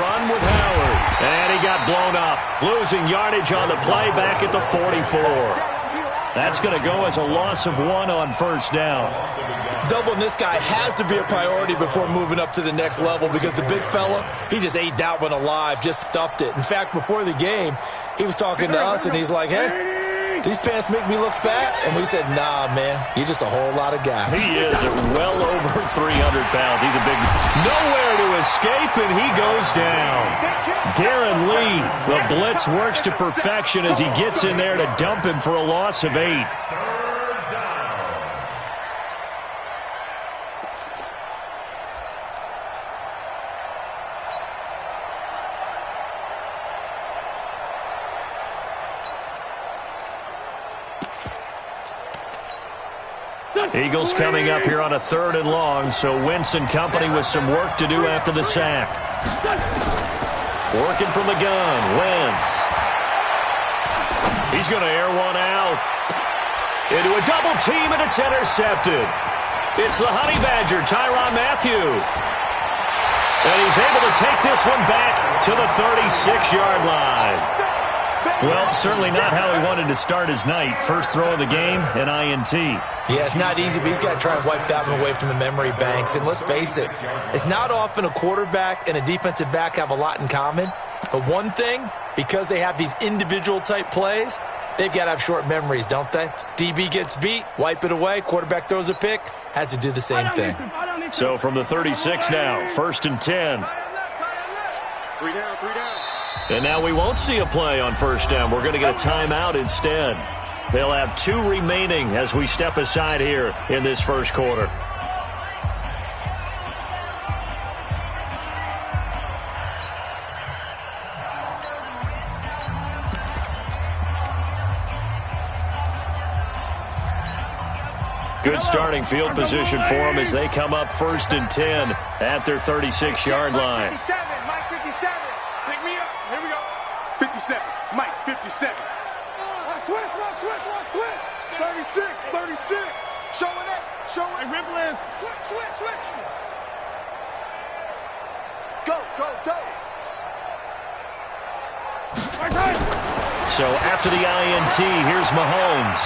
run with Howard. And he got blown up, losing yardage on the play back at the 44. That's going to go as a loss of 1 on first down. Doubling this guy has to be a priority before moving up to the next level because the big fella, he just ate that one alive, just stuffed it. In fact, before the game, he was talking to us, and he's like, hey, these pants make me look fat. And we said, nah, man, you're just a whole lot of guy. He is at well over 300 pounds. He's a big, nowhere to escape, and he goes down. Darren Lee, the blitz works to perfection as he gets in there to dump him for a loss of 8. Eagles coming up here on a 3rd and long, so Wentz and company with some work to do after the sack. Working from the gun, Wentz. He's going to air one out. Into a double team, and it's intercepted. It's the Honey Badger, Tyrann Mathieu. And he's able to take this one back to the 36-yard line. Well, certainly not how he wanted to start his night. First throw of the game, an INT. Yeah, it's not easy, but he's got to try and wipe that one away from the memory banks. And let's face it, it's not often a quarterback and a defensive back have a lot in common. But one thing, because they have these individual-type plays, they've got to have short memories, don't they? DB gets beat, wipe it away, quarterback throws a pick, has to do the same thing. So from the 36 now, 1st and 10. 3 down, 3 down. And now we won't see a play on first down. We're going to get a timeout instead. They'll have 2 remaining as we step aside here in this first quarter. Good starting field position for them as they come up 1st and 10 at their 36-yard line. 57, Mike 57. Pick me up. Here we go. 57, Mike 57. Switch. 36. Showing up. Hey, Ripple is. Switch. Go. So after the INT, here's Mahomes.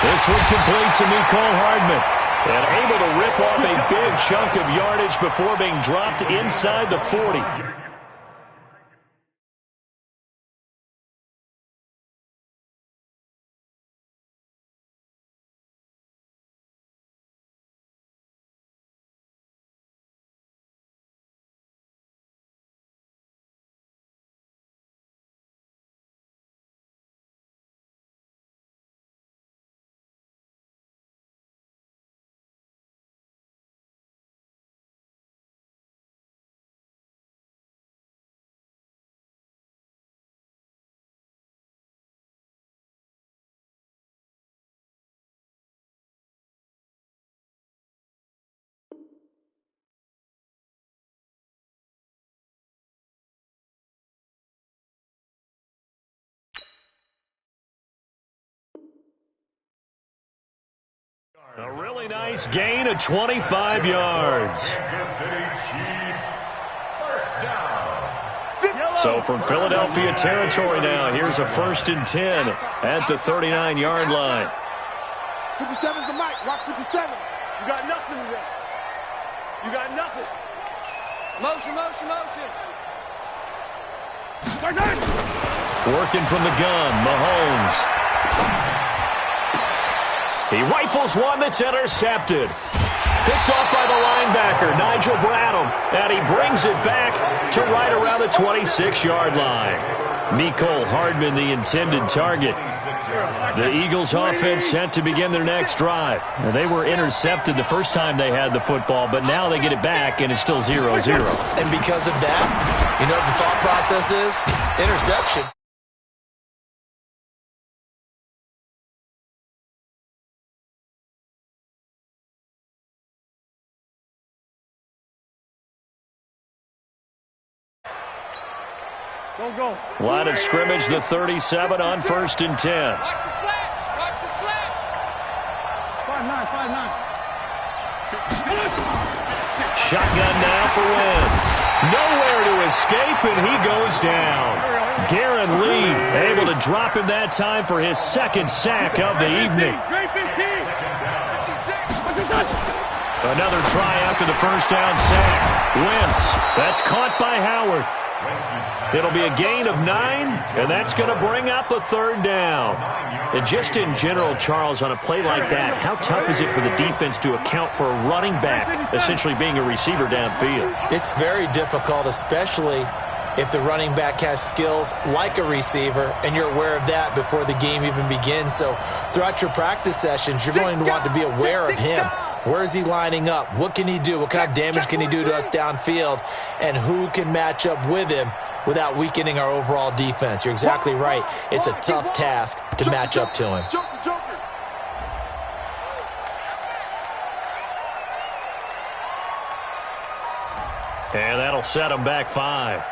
This one complete to Mecole Hardman. And able to rip off a big chunk of yardage before being dropped inside the 40. A really nice gain of 25 yards. So from Philadelphia territory now, here's a 1st and 10 at the 39-yard line. 57's the mic. Rock 57. You got nothing today. You got nothing. Motion. Working from the gun, Mahomes. He rifles one that's intercepted. Picked off by the linebacker, Nigel Bradham. And he brings it back to right around the 26-yard line. Mecole Hardman, the intended target. The Eagles offense set to begin their next drive. Now, they were intercepted the first time they had the football, but now they get it back, and it's still 0-0. And because of that, you know what the thought process is? Interception. Go. Line of scrimmage, the 37 on 1st and 10. Watch the slap. 5-9. Shotgun now for Wentz. Nowhere to escape, and he goes down. Darren Lee able to drop him that time for his second sack of the evening. Another try after the first down sack. Wentz, that's caught by Howard. It'll be a gain of 9, and that's going to bring up a third down. And just in general, Charles, on a play like that, how tough is it for the defense to account for a running back essentially being a receiver downfield? It's very difficult, especially if the running back has skills like a receiver, and you're aware of that before the game even begins. So throughout your practice sessions, you're going to want to be aware of him. Where is he lining up? What can he do? What kind of damage can he do to us downfield? And who can match up with him without weakening our overall defense? You're exactly right. It's a tough task to match up to him. And that'll set him back 5.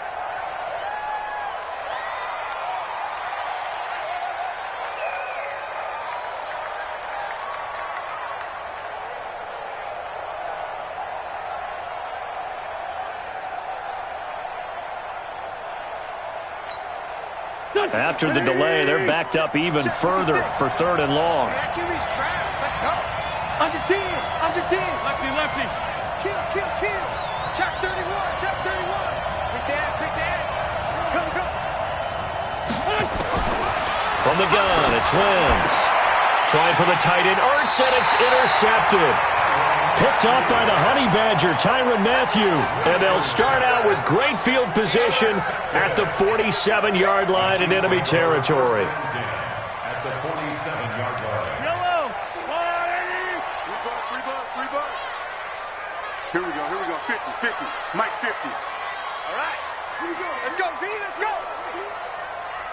After the delay, they're backed up even further for 3rd and long. Let's go. Under 10. Lefty, lefty. Kill. Check 31. Pick the edge. Go. From the gun, it's Wentz. Trying for the tight end, Ertz, and it's intercepted. Picked off by the Honey Badger, Tyrann Mathieu. And they'll start out with great field position at the 47-yard line in enemy territory. At the 47-yard line. Yellow. 3 bucks. Here we go. 50. Mike 50. All right. Here we go. Let's go, D. Let's go.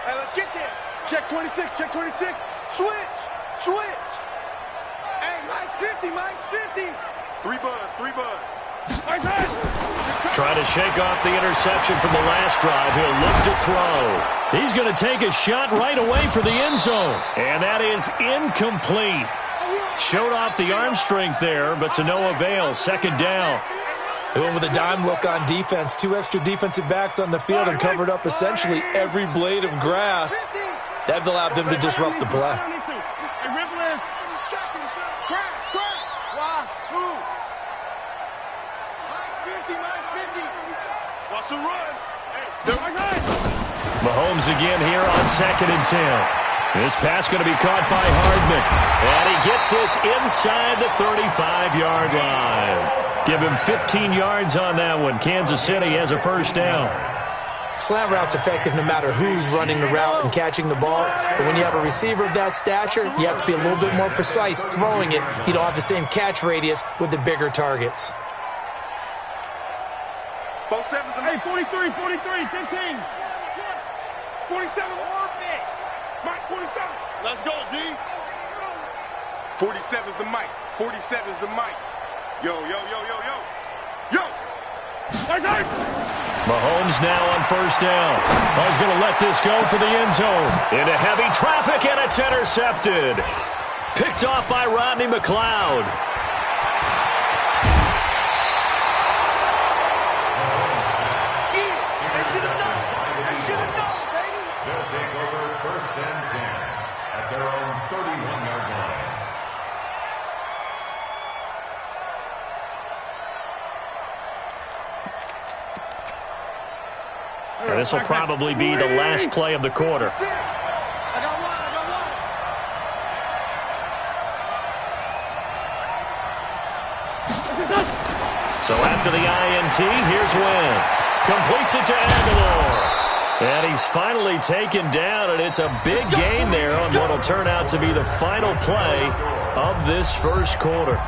Hey, let's get there. Check 26. Switch. Hey, Mike's 50. 3 buzz. Trying to shake off the interception from the last drive. He'll look to throw. He's going to take a shot right away for the end zone. And that is incomplete. Showed off the arm strength there, but to no avail. 2nd down. They went with a dime look on defense. 2 extra defensive backs on the field and covered up essentially every blade of grass. That allowed them to disrupt the play. Mahomes again here on 2nd and 10. This pass going to be caught by Hardman. And he gets this inside the 35-yard line. Give him 15 yards on that one. Kansas City has a 1st down. Slant route's effective no matter who's running the route and catching the ball. But when you have a receiver of that stature, you have to be a little bit more precise throwing it. You don't have the same catch radius with the bigger targets. Hey, 43, 15. 47, Mike, 47. Let's go, D. 47's the Mike. Yo. Mahomes now on 1st down. He's going to let this go for the end zone. Into heavy traffic, and it's intercepted. Picked off by Rodney McLeod. They'll take over 1st and 10 at their own 31-yard line. And this will probably be the last play of the quarter. I got one. So after the INT, here's Wentz. Completes it to Aguilar. And he's finally taken down, and it's a big gain there on what will turn out to be the final play of this 1st quarter.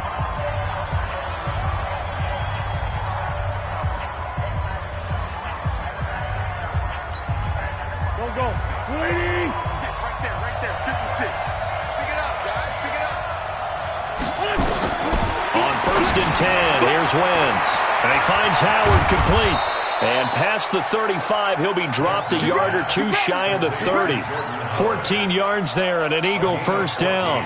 Go. Waiting. Right there. 56. Pick it up, guys. Pick it up. On 1st and 10, here's Wentz. And he finds Howard complete. And past the 35, he'll be dropped a yard or 2 shy of the 30. 14 yards there and an Eagle 1st down.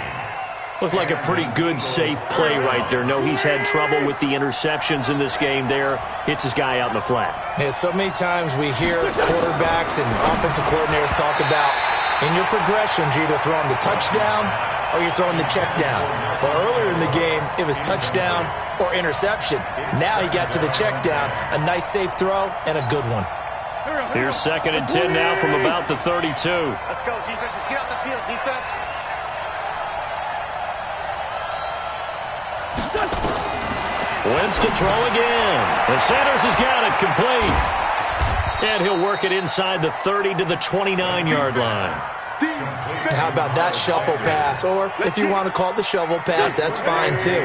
Looked like a pretty good, safe play right there. No, he's had trouble with the interceptions in this game there. Hits his guy out in the flat. Yeah, so many times we hear quarterbacks and offensive coordinators talk about in your progressions, you're either throwing the touchdown or you're throwing the check down. Well, earlier in the game, it was touchdown or interception. Now he got to the check down, a nice safe throw, and a good one. Here's 2nd and 10 now from about the 32. Let's go, defense. Let's get out the field, defense. Wentz to throw again. And Sanders has got it complete. And he'll work it inside the 30 to the 29-yard line. How about that shuffle pass? Or if you want to call it the shovel pass, that's fine too.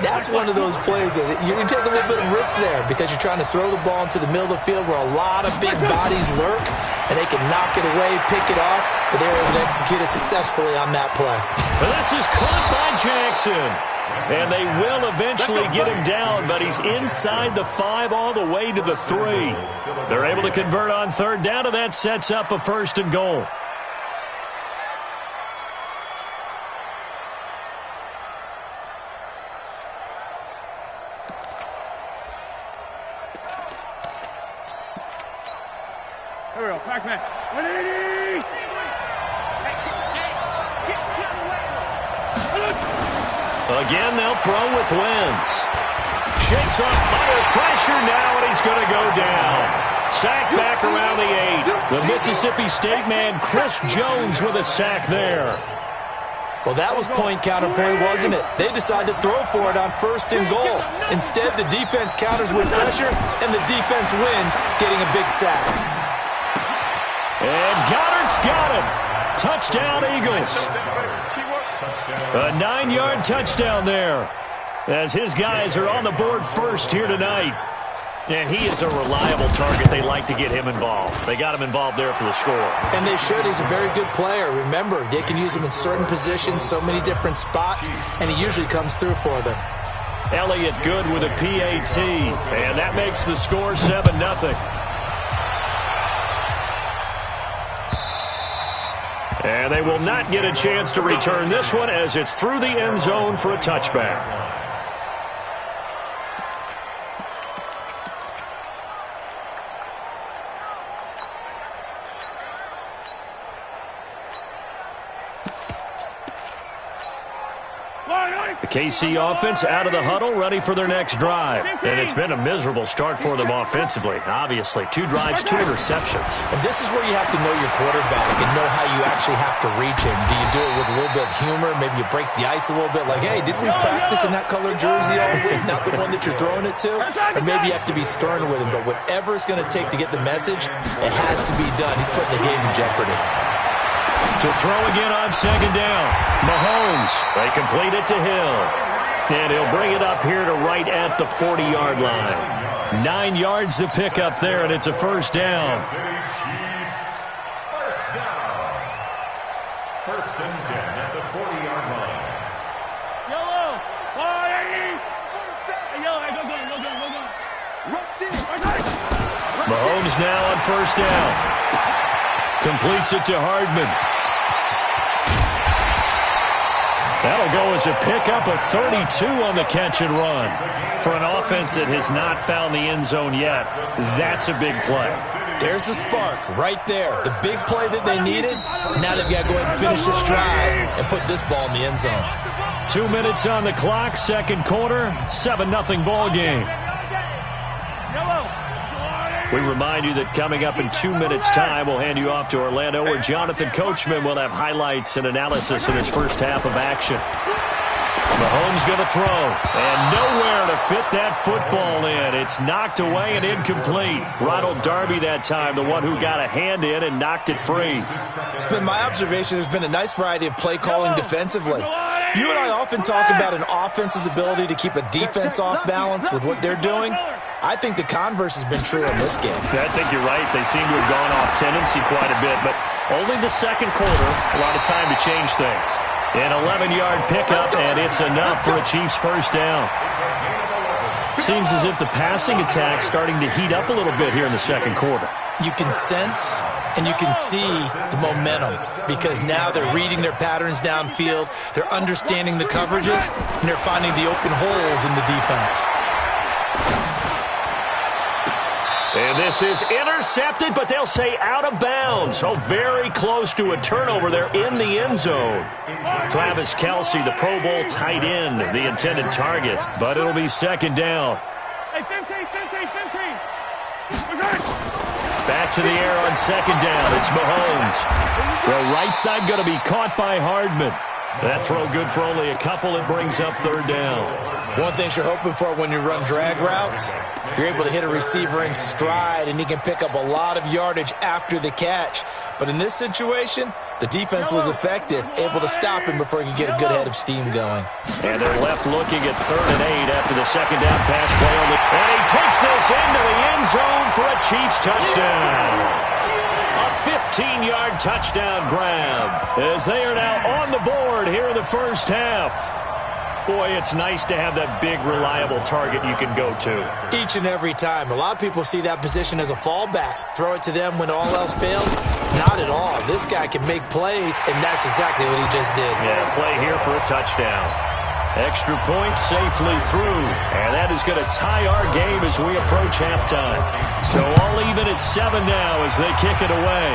That's one of those plays that you can take a little bit of risk there because you're trying to throw the ball into the middle of the field where a lot of big bodies lurk, and they can knock it away, pick it off, but they were able to execute it successfully on that play. But this is caught by Jackson. And they will eventually get him down, but he's inside the 5 all the way to the 3. They're able to convert on 3rd down, and that sets up a 1st and goal. Here we go, Pac-Man. 180! Again, they'll throw with Wentz. Shakes off under pressure now, and he's going to go down. Sack back around the 8. The Mississippi State man, Chris Jones, with a sack there. Well, that was point counterpoint, wasn't it? They decided to throw for it on 1st and goal. Instead, the defense counters with pressure, and the defense wins, getting a big sack. And Goddard's got it. Touchdown, Eagles. A 9-yard touchdown there, as his guys are on the board first here tonight. And he is a reliable target. They like to get him involved. They got him involved there for the score. And they should. He's a very good player. Remember, they can use him in certain positions, so many different spots, and he usually comes through for them. Elliott good with a PAT, and that makes the score 7-0. And they will not get a chance to return this one as it's through the end zone for a touchback. The KC offense out of the huddle, ready for their next drive. And it's been a miserable start for them offensively, obviously. 2 drives, 2 interceptions. And this is where you have to know your quarterback and know how you actually have to reach him. Do you do it with a little bit of humor? Maybe you break the ice a little bit like, hey, didn't we practice in that colored jersey all week? Not the one that you're throwing it to? Or maybe you have to be stern with him. But whatever it's going to take to get the message, it has to be done. He's putting the game in jeopardy. To throw again on 2nd down. Mahomes, they complete it to Hill. And he'll bring it up here to right at the 40-yard line. 9 yards to pick up there, and it's a 1st down. First and 10 at the 40-yard line. Yellow! 180! Yellow, go. Mahomes now on 1st down. Completes it to Hardman. That'll go as a pickup of 32 on the catch and run. For an offense that has not found the end zone yet, that's a big play. There's the spark right there. The big play that they needed. Now they've got to go ahead and finish this drive and put this ball in the end zone. 2 minutes on the clock, 2nd quarter, 7-0 ball game. We remind you that coming up in 2 minutes' time, we'll hand you off to Orlando, where Jonathan Coachman will have highlights and analysis in his first half of action. Mahomes going to throw, and nowhere to fit that football in. It's knocked away and incomplete. Ronald Darby that time, the one who got a hand in and knocked it free. It's been my observation there's been a nice variety of play calling defensively. You and I often talk about an offense's ability to keep a defense off balance with what they're doing. I think the converse has been true in this game. I think you're right. They seem to have gone off tendency quite a bit, but only the 2nd quarter, a lot of time to change things. An 11-yard pickup, and it's enough for a Chiefs 1st down. Seems as if the passing attack's starting to heat up a little bit here in the 2nd quarter. You can sense And you can see the momentum because now they're reading their patterns downfield, they're understanding the coverages, and they're finding the open holes in the defense. And this is intercepted, but they'll say out of bounds. So very close to a turnover there in the end zone. Travis Kelce, the Pro Bowl tight end, the intended target, but it'll be second down. Hey, 15. Back to the air on second down. It's Mahomes. Throw right side going to be caught by Hardman. That throw good for only a couple. It brings up third down. One thing you're hoping for when you run drag routes, you're able to hit a receiver in stride, and he can pick up a lot of yardage after the catch. But in this situation, the defense was effective, able to stop him before he could get a good head of steam going. And they're left looking at 3rd and 8 after the second down pass play. And he takes this into the end zone for a Chiefs touchdown. A 15-yard touchdown grab as they are now on the board here in the first half. Boy, it's nice to have that big, reliable target you can go to. Each and every time. A lot of people see that position as a fallback. Throw it to them when all else fails. Not at all. This guy can make plays, and that's exactly what he just did. Yeah, play here for a touchdown. Extra point safely through. And that is going to tie our game as we approach halftime. So all even at 7 now as they kick it away.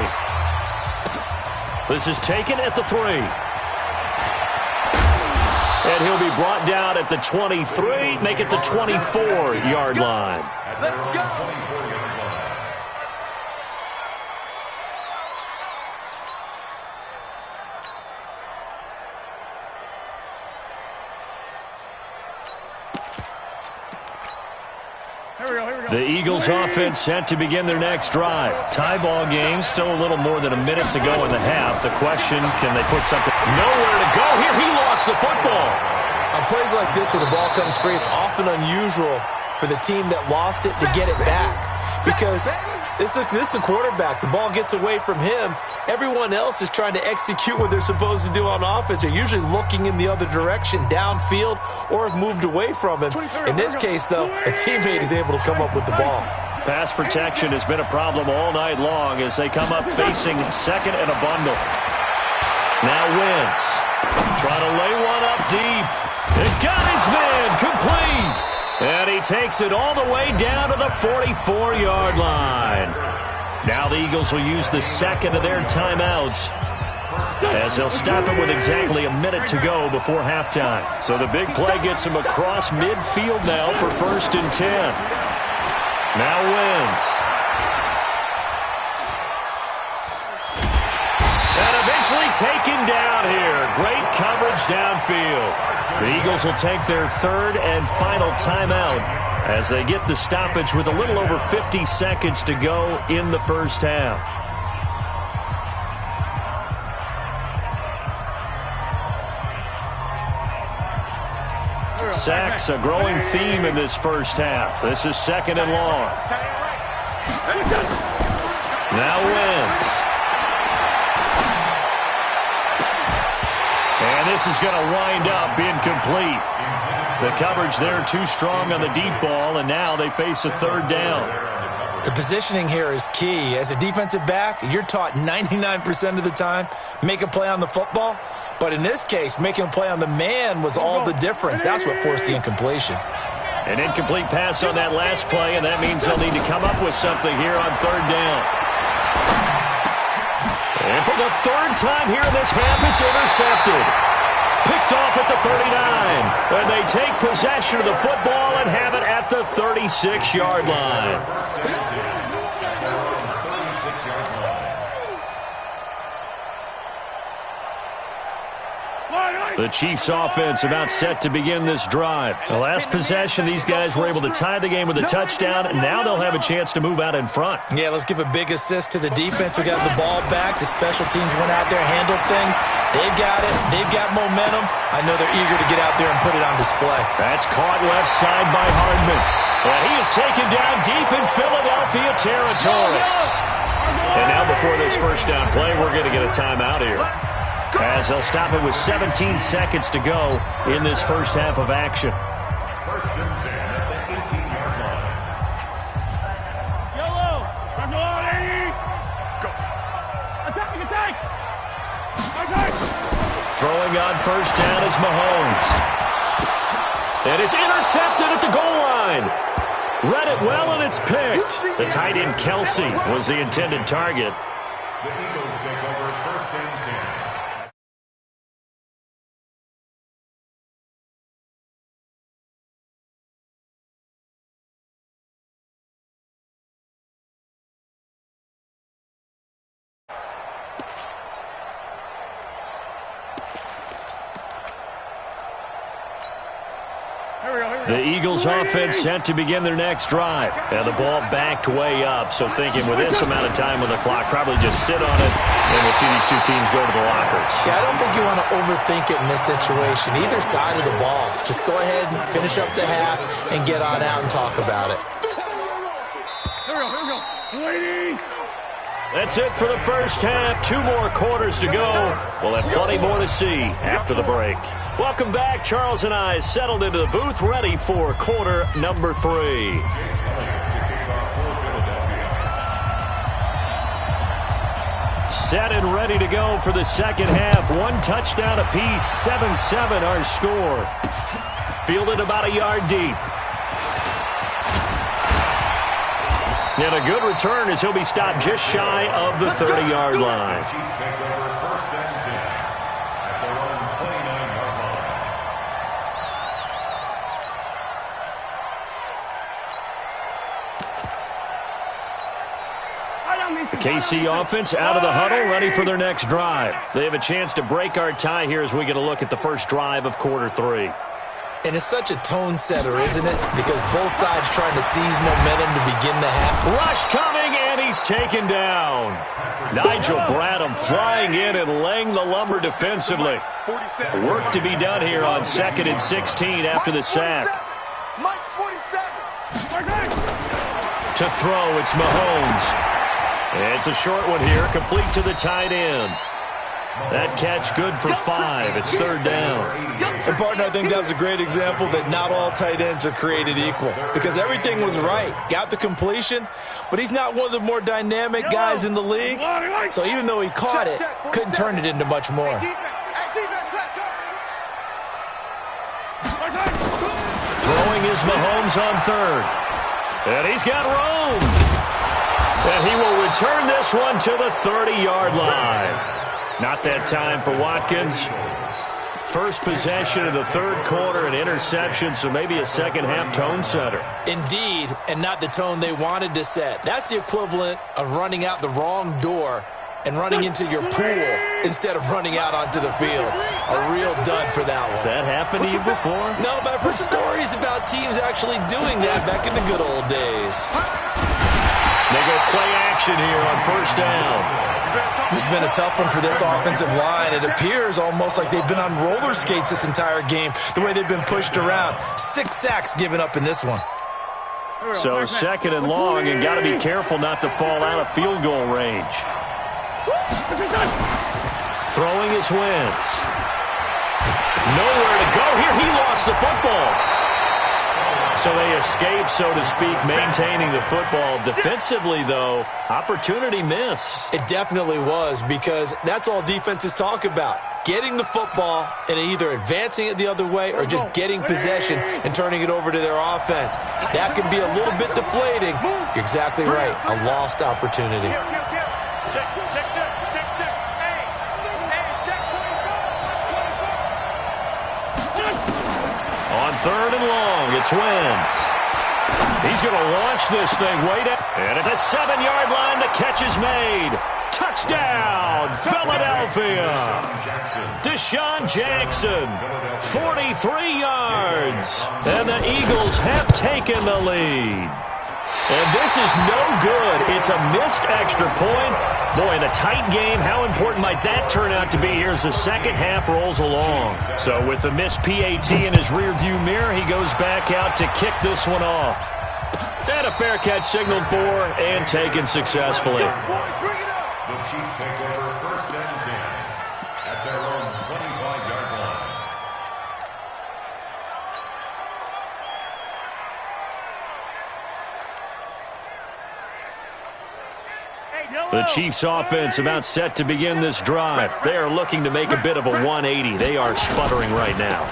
This is taken at the 3. And he'll be brought down at the 23, make it the 24-yard line. Let's go. The Eagles offense set to begin their next drive. Tie ball game, still a little more than a minute to go in the half. The question, can they put something? Nowhere to go here. He lost the football. On plays like this where the ball comes free, it's often unusual for the team that lost it to get it back. Because this is a quarterback. The ball gets away from him. Everyone else is trying to execute what they're supposed to do on offense. They're usually looking in the other direction, downfield, or have moved away from him. In this case, though, a teammate is able to come up with the ball. Pass protection has been a problem all night long as they come up facing second and a bundle. Now Wentz trying to lay one up deep. It got his man complete. And he takes it all the way down to the 44-yard line. Now the Eagles will use the second of their timeouts as they'll stop it with exactly a minute to go before halftime. So the big play gets him across midfield now for 1st and 10. Now Wentz. And eventually taken down here. Great coverage downfield. The Eagles will take their 3rd and final timeout as they get the stoppage with a little over 50 seconds to go in the first half. Sacks, a growing theme in this first half. This is 2nd and long. Now Wentz. And this is going to wind up incomplete. The coverage there too strong on the deep ball, and now they face a 3rd down. The positioning here is key. As a defensive back, you're taught 99% of the time, make a play on the football. But in this case, making a play on the man was all the difference. That's what forced the incompletion. An incomplete pass on that last play, and that means they'll need to come up with something here on 3rd down. And for the 3rd time here in this half, it's intercepted. Picked off at the 39. And they take possession of the football and have it at the 36-yard line. The Chiefs offense about set to begin this drive. The last possession, these guys were able to tie the game with a touchdown, and now they'll have a chance to move out in front. Yeah, let's give a big assist to the defense who got the ball back. The special teams went out there, handled things. They've got it. They've got momentum. I know they're eager to get out there and put it on display. That's caught left side by Hardman. And he is taken down deep in Philadelphia territory. And now before this first down play, we're going to get a timeout here, as they'll stop it with 17 seconds to go in this first half of action. 1st and 10 at the 18-yard line. Yellow. Go. Throwing on first down is Mahomes. And it's intercepted at the goal line. Read it well, and it's picked. The tight end, Kelsey, was the intended target. The Eagles take over first and 10. The Eagles offense set to begin their next drive. And the ball backed way up. So thinking with this amount of time on the clock, probably just sit on it, and we'll see these two teams go to the lockers. Yeah, I don't think you want to overthink it in this situation. Either side of the ball. Just go ahead and finish up the half and get on out and talk about it. Here we go. Waiting. That's it for the first half. 2 more quarters to go. We'll have plenty more to see after the break. Welcome back. Charles and I settled into the booth, ready for quarter number 3. Set and ready to go for the second half. 1 touchdown apiece, 7-7 our score. Fielded about a yard deep. And a good return as he'll be stopped just shy of the 30-yard line. The KC offense out of the huddle, ready for their next drive. They have a chance to break our tie here as we get a look at the first drive of quarter 3. And it's such a tone setter, isn't it? Because both sides trying to seize momentum to begin the half. Rush coming, and he's taken down. Nigel Bradham flying in and laying the lumber defensively. Work to be done here on 2nd and 16 after the sack. Mike's 47. To throw, it's Mahomes. It's a short one here, complete to the tight end. That catch good for 5. It's 3rd down. And, partner, I think that was a great example that not all tight ends are created equal. Because everything was right. Got the completion, but he's not one of the more dynamic guys in the league. So even though he caught it, couldn't turn it into much more. Throwing is Mahomes on 3rd. And he's got room. And he will return this one to the 30-yard line. Not that time for Watkins. First possession of the 3rd quarter, an interception, so maybe a second-half tone setter. Indeed, and not the tone they wanted to set. That's the equivalent of running out the wrong door and running into your pool instead of running out onto the field. A real dud for that one. Has that happened to you before? No, but I've heard stories about teams actually doing that back in the good old days. They go play action here on first down. This has been a tough one for this offensive line. It appears almost like they've been on roller skates this entire game, the way they've been pushed around. 6 sacks given up in this one. So 2nd and long, and got to be careful not to fall out of field goal range. Throwing is Wentz. Nowhere to go here. He lost the football. So they escape, so to speak, maintaining the football. Defensively, though, opportunity miss. It definitely was, because that's all defenses talk about. Getting the football and either advancing it the other way or just getting possession and turning it over to their offense. That can be a little bit deflating. You're exactly right. A lost opportunity. On 3rd and long, it's Wentz. He's going to launch this thing way down. And at the 7-yard line, the catch is made. Touchdown, Philadelphia. Deshaun Jackson, 43 yards. And the Eagles have taken the lead. And this is no good. It's a missed extra point. Boy, in a tight game, how important might that turn out to be here as the second half rolls along? So with the missed PAT in his rearview mirror, he goes back out to kick this one off. And a fair catch signaled for and taken successfully. The Chiefs take over first and 10 at their own 25-yard line. The Chiefs offense about set to begin this drive. They are looking to make a bit of a 180. They are sputtering right now.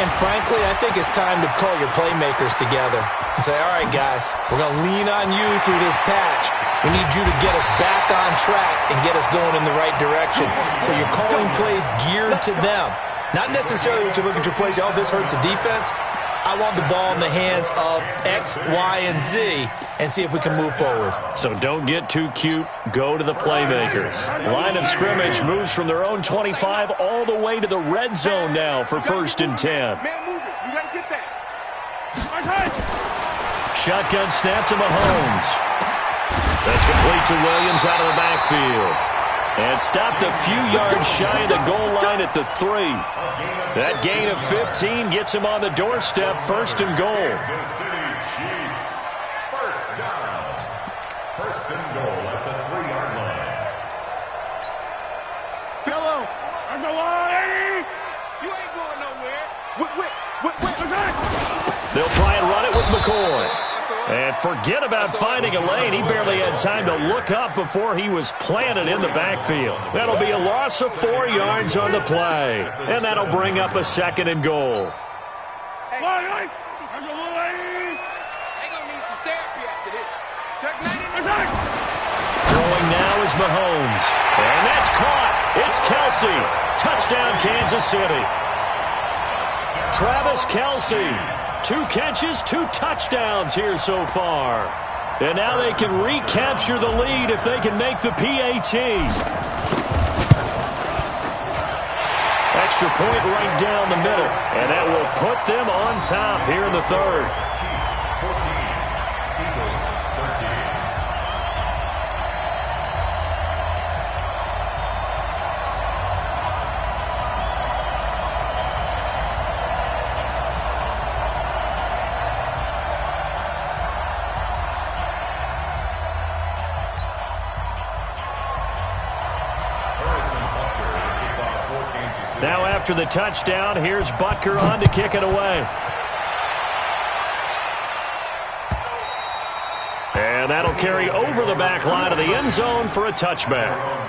And frankly, I think it's time to call your playmakers together and say, all right, guys, we're going to lean on you through this patch. We need you to get us back on track and get us going in the right direction. So you're calling plays geared to them. Not necessarily what you look at your plays, oh, this hurts the defense. I want the ball in the hands of X, Y, and Z and see if we can move forward. So don't get too cute. Go to the playmakers. Line of scrimmage moves from their own 25 all the way to the red zone now for 1st and 10. Man, move it. You got to get that. Shotgun snap to Mahomes. That's complete to Williams out of the backfield. And stopped a few yards shy of the goal line at the 3. That gain of 15 gets him on the doorstep, 1st and goal. Kansas City Chiefs. First down. 1st and goal at the 3-yard line. Hello. I'm the line. You ain't going nowhere. They'll try and run it with McCoy. And forget about finding a lane. He barely had time to look up before he was planted in the backfield. That'll be a loss of 4 yards on the play. And that'll bring up a 2nd and goal. I'm the line. They gonna need some therapy after this. Throwing now is Mahomes. And that's caught. It's Kelsey. Touchdown, Kansas City. Travis Kelsey. 2 catches, 2 touchdowns here so far. And now they can recapture the lead if they can make the PAT. Extra point right down the middle. And that will put them on top here in the 3rd. Chiefs 14. Eagles 13. Now after the touchdown, here's Butker on to kick it away. And that'll carry over the back line of the end zone for a touchback.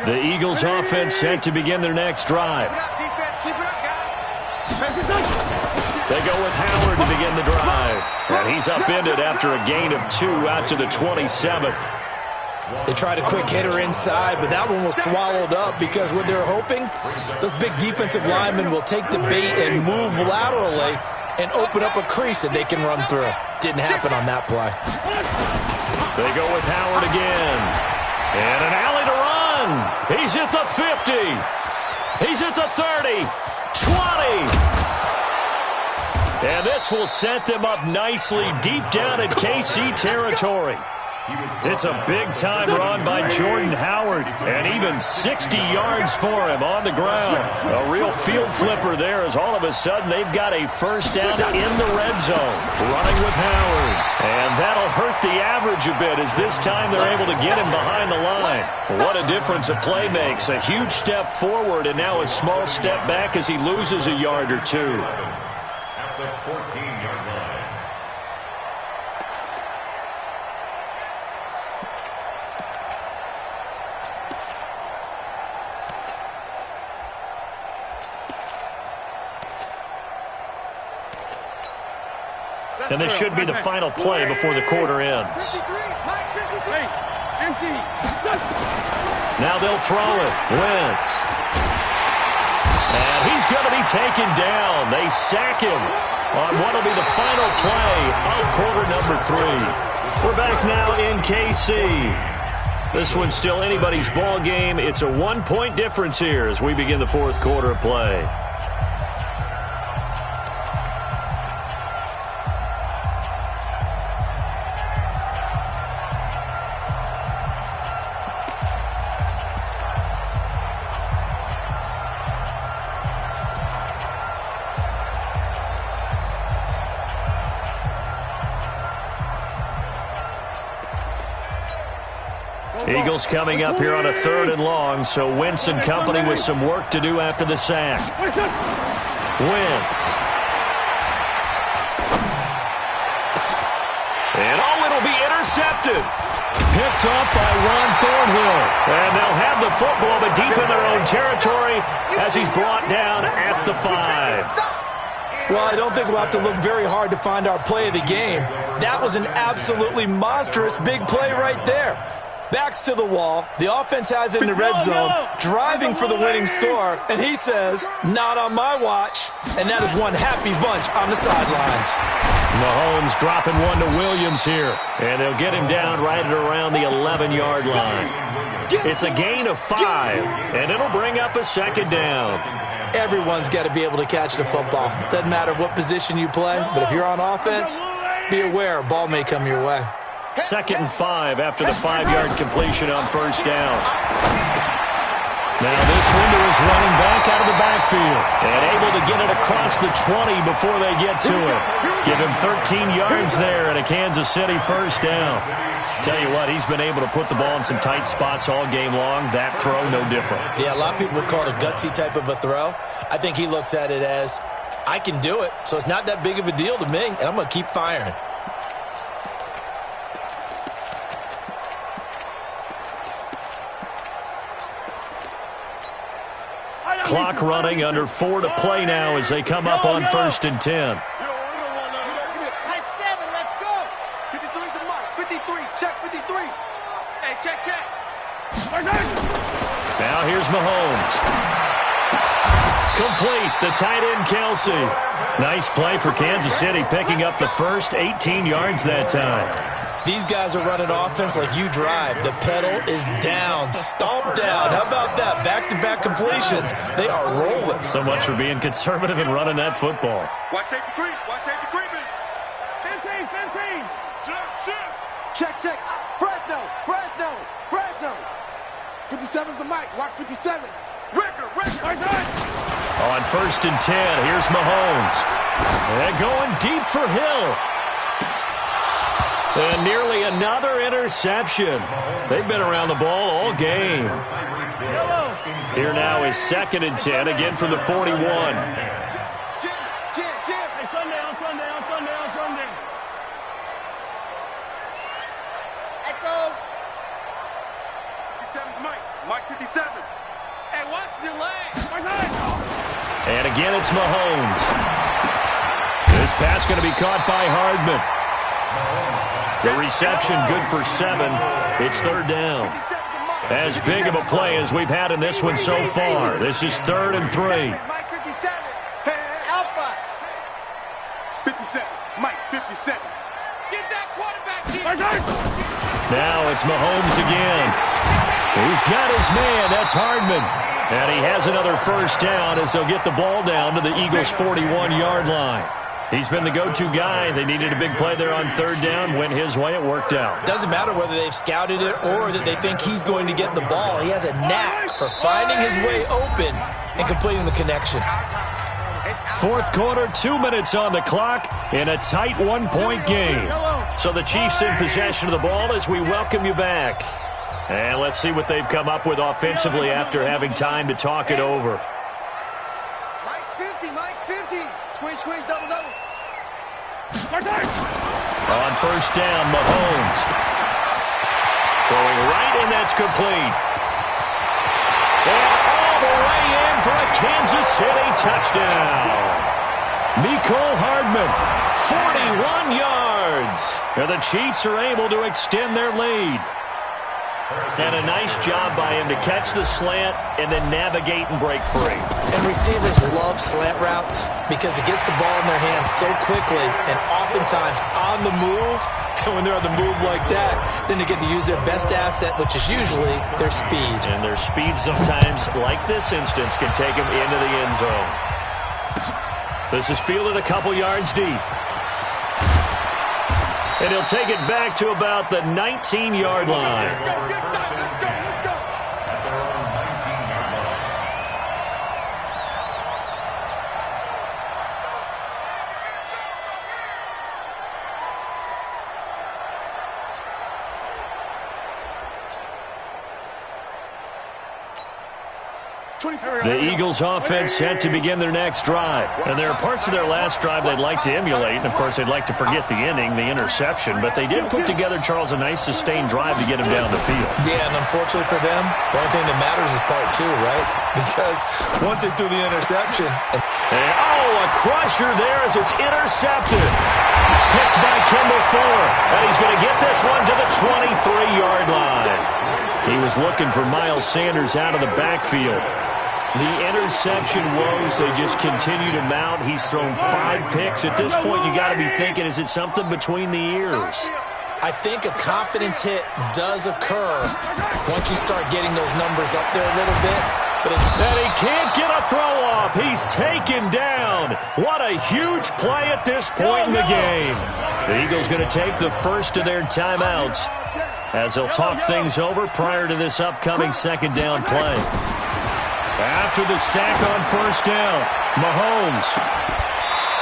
The Eagles offense set to begin their next drive. Keep it up, defense. Keep it up, guys. They go with Howard to begin the drive. And he's upended after a gain of 2 out to the 27th. They tried a quick hitter inside, but that one was swallowed up because what they're hoping, those big defensive linemen will take the bait and move laterally and open up a crease that they can run through. Didn't happen on that play. They go with Howard again. And an alley to run. He's at the 50. He's at the 30. 20. And this will set them up nicely deep down in KC territory. It's a big-time run by Jordan Howard, and even 60 yards for him on the ground. A real field flipper there as all of a sudden they've got a first down in the red zone. Running with Howard, and that'll hurt the average a bit as this time they're able to get him behind the line. What a difference a play makes. A huge step forward and now a small step back as he loses a yard or two. At the 14-yard line. And this should be the final play before the quarter ends. 53, Mike, 53. Empty. Now they'll throw it. Wentz. And he's going to be taken down. They sack him on what will be the final play of quarter number 3. We're back now in KC. This one's still anybody's ball game. It's a 1-point difference here as we begin the fourth quarter of play. Eagles coming up here on a 3rd and long, so Wentz and company with some work to do after the sack. Wentz. And it'll be intercepted. Picked off by Ron Thornhill. And they'll have the football, but deep in their own territory as he's brought down at the 5. Well, I don't think we'll have to look very hard to find our play of the game. That was an absolutely monstrous big play right there. Backs to the wall. The offense has it in the red zone, driving for the winning score, and he says, not on my watch. And that is one happy bunch on the sidelines. Mahomes dropping one to Williams here, and they'll get him down right at around the 11-yard line. It's a gain of 5, and it'll bring up a 2nd down. Everyone's got to be able to catch the football. Doesn't matter what position you play, but if you're on offense, be aware a ball may come your way. 2nd and 5 after the 5-yard completion on first down. Now this one to his running back out of the backfield. And able to get it across the 20 before they get to it. Give him 13 yards there and a Kansas City first down. Tell you what, he's been able to put the ball in some tight spots all game long. That throw, no different. Yeah, a lot of people would call it a gutsy type of a throw. I think he looks at it as, I can do it, so it's not that big of a deal to me, and I'm going to keep firing. Clock running, under 4 to play now as they come up on 1st and 10. Nice 7, let's go. 53 to Mike, 53, check 53. Hey, check. Now here's Mahomes. Complete, the tight end Kelsey. Nice play for Kansas City, picking up the first 18 yards that time. These guys are running offense like you drive. The pedal is down, stomped down. How about that? Back-to-back completions. They are rolling. So much for being conservative and running that football. Watch safety creep. Watch safety creeping. 15. Shift. Check. Fresno. 57's the Mike, watch 57. Ricker. On 1st and 10, here's Mahomes. And going deep for Hill. And nearly another interception. They've been around the ball all game. Here now is 2nd and 10, again from the 41. Jim. Hey, sundown. Echo. 57's Mike. Mike 57. Hey, watch your legs. And again, it's Mahomes. This pass going to be caught by Hardman. The reception good for 7. It's third down. As big of a play as we've had in this one so far. This is 3rd and 3. Mike 57. Hey, Alpha. 57. Mike, 57. Get that quarterback here. Now it's Mahomes again. He's got his man. That's Hardman. And he has another first down as they'll get the ball down to the Eagles' 41-yard line. He's been the go-to guy. They needed a big play there on third down. Went his way. It worked out. Doesn't matter whether they've scouted it or that they think he's going to get the ball. He has a knack for finding his way open and completing the connection. Fourth quarter, 2 minutes on the clock in a tight 1-point game. So the Chiefs in possession of the ball as we welcome you back. And let's see what they've come up with offensively after having time to talk it over. Mike's 50. Mike's 50. Squeeze, squeeze, double, double. On first down, Mahomes. Throwing right, and that's complete. And all the way in for a Kansas City touchdown. Mecole Hardman, 41 yards. And the Chiefs are able to extend their lead. And a nice job by him to catch the slant and then navigate and break free. And receivers love slant routes because it gets the ball in their hands so quickly and oftentimes on the move. And when they're on the move like that, then they get to use their best asset, which is usually their speed. And their speed sometimes, like this instance, can take them into the end zone. This is fielded a couple yards deep. And he'll take it back to about the 19-yard line. The Eagles offense set to begin their next drive. And there are parts of their last drive they'd like to emulate. And, of course, they'd like to forget the ending, the interception. But they did put together, Charles, a nice sustained drive to get him down the field. Yeah, and unfortunately for them, the only thing that matters is part 2, right? Because once they threw the interception. And, a crusher there as it's intercepted. Picked by Kimball Ford. And he's going to get this one to the 23-yard line. He was looking for Miles Sanders out of the backfield. The interception woes, they just continue to mount. He's thrown 5 picks. At this point, you got to be thinking, is it something between the ears? I think a confidence hit does occur once you start getting those numbers up there a little bit. And he can't get a throw off. He's taken down. What a huge play at this point in the game. The Eagles going to take the first of their timeouts as they'll talk things over prior to this upcoming second down play. After the sack on first down, Mahomes.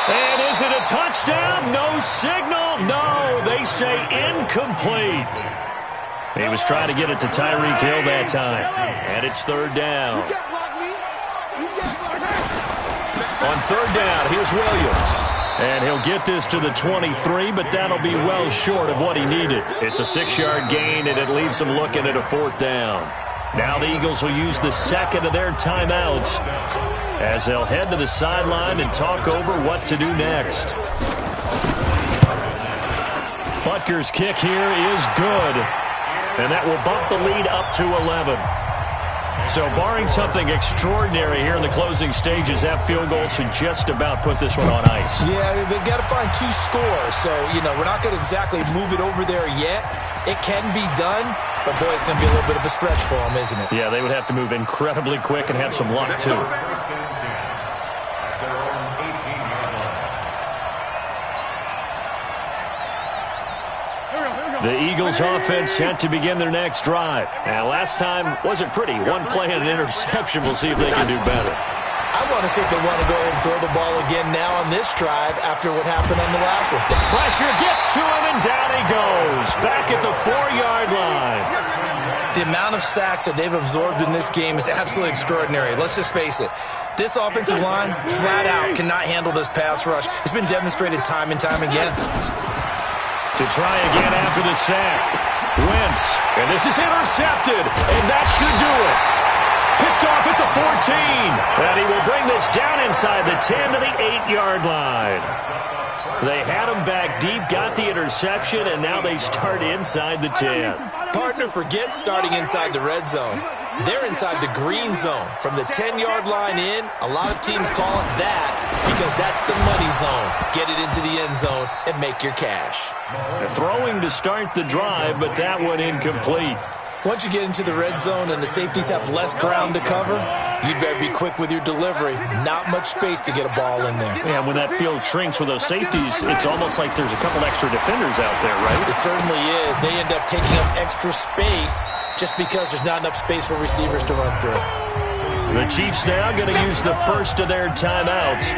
And is it a touchdown? No signal. No, they say incomplete. He was trying to get it to Tyreek Hill that time. And it's third down. On third down, here's Williams. And he'll get this to the 23, but that'll be well short of what he needed. It's a 6-yard gain, and it leaves him looking at a fourth down. Now the Eagles will use the second of their timeouts as they'll head to the sideline and talk over what to do next. Butker's kick here is good, and that will bump the lead up to 11. So barring something extraordinary here in the closing stages, that field goal should just about put this one on ice. Yeah, they've got to find 2 scores. So, we're not going to exactly move it over there yet. It can be done, but boy, it's going to be a little bit of a stretch for them, isn't it? Yeah, they would have to move incredibly quick and have some luck, too. The Eagles offense set to begin their next drive. And last time wasn't pretty. One play and an interception. We'll see if they can do better. I want to see if they want to go ahead and throw the ball again now on this drive after what happened on the last one. The pressure gets to him, and down he goes. Back at the 4-yard line. The amount of sacks that they've absorbed in this game is absolutely extraordinary. Let's just face it. This offensive line, flat out, cannot handle this pass rush. It's been demonstrated time and time again. To try again after the sack. Wentz, and this is intercepted, and that should do it. Picked off at the 14, and he will bring this down inside the 10 to the 8-yard line. They had him back deep, got the interception, and now they start inside the 10. Partner, forget starting inside the red zone. They're inside the green zone. From the 10-yard line in, a lot of teams call it that because that's the money zone. Get it into the end zone and make your cash. They're throwing to start the drive, but that one incomplete. Once you get into the red zone and the safeties have less ground to cover, you'd better be quick with your delivery. Not much space to get a ball in there. Yeah, when that field shrinks with those safeties, it's almost like there's a couple extra defenders out there, right? It certainly is. They end up taking up extra space just because there's not enough space for receivers to run through. The Chiefs now going to use the first of their timeouts.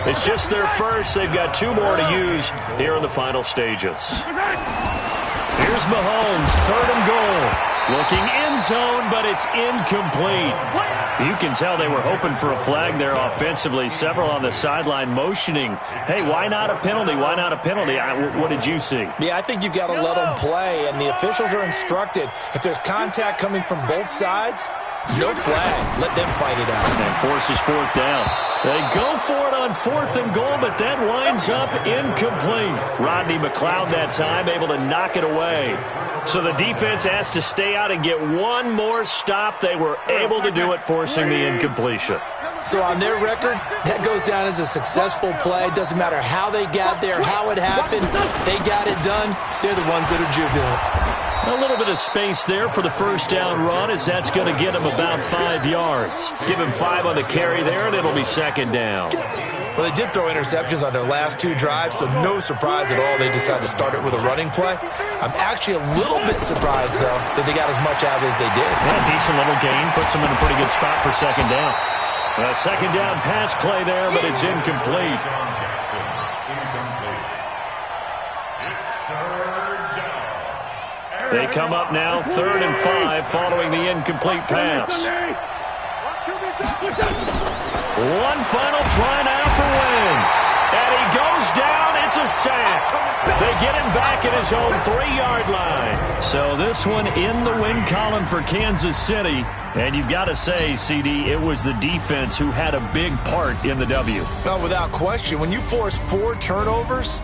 It's just their first. They've got 2 more to use here in the final stages. Here's Mahomes, 3rd and goal. Looking end zone, but it's incomplete. You can tell they were hoping for a flag there offensively. Several on the sideline motioning. Hey, why not a penalty? Why not a penalty? What did you see? Yeah, I think you've got to let them play, and the officials are instructed. If there's contact coming from both sides, no flag. Let them fight it out. And forces 4th down. They go for it on 4th and goal, but that winds up incomplete. Rodney McLeod that time able to knock it away. So the defense has to stay out and get one more stop. They were able to do it, forcing the incompletion. So on their record, that goes down as a successful play. Doesn't matter how they got there, how it happened. They got it done. They're the ones that are jubilant. A little bit of space there for the first down run, as that's going to get him about 5 yards. Give him 5 on the carry there, and it'll be 2nd down. Well, they did throw interceptions on their last 2 drives, so no surprise at all they decided to start it with a running play. I'm actually a little bit surprised, though, that they got as much out of it as they did. Yeah, decent little gain. Puts them in a pretty good spot for 2nd down. A 2nd down pass play there, but it's incomplete. They come up now 3rd and 5 following the incomplete pass. One final try now for Wentz. And he goes down. It's a sack. They get him back at his own 3-yard line. So this one in the win column for Kansas City. And you've got to say, CD, it was the defense who had a big part in the W. No, without question. When you force 4 turnovers,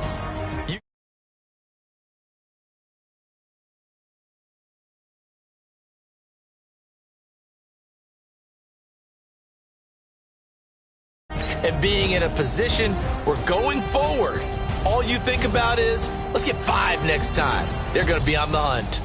and being in a position where going forward, all you think about is, let's get 5 next time. They're going to be on the hunt.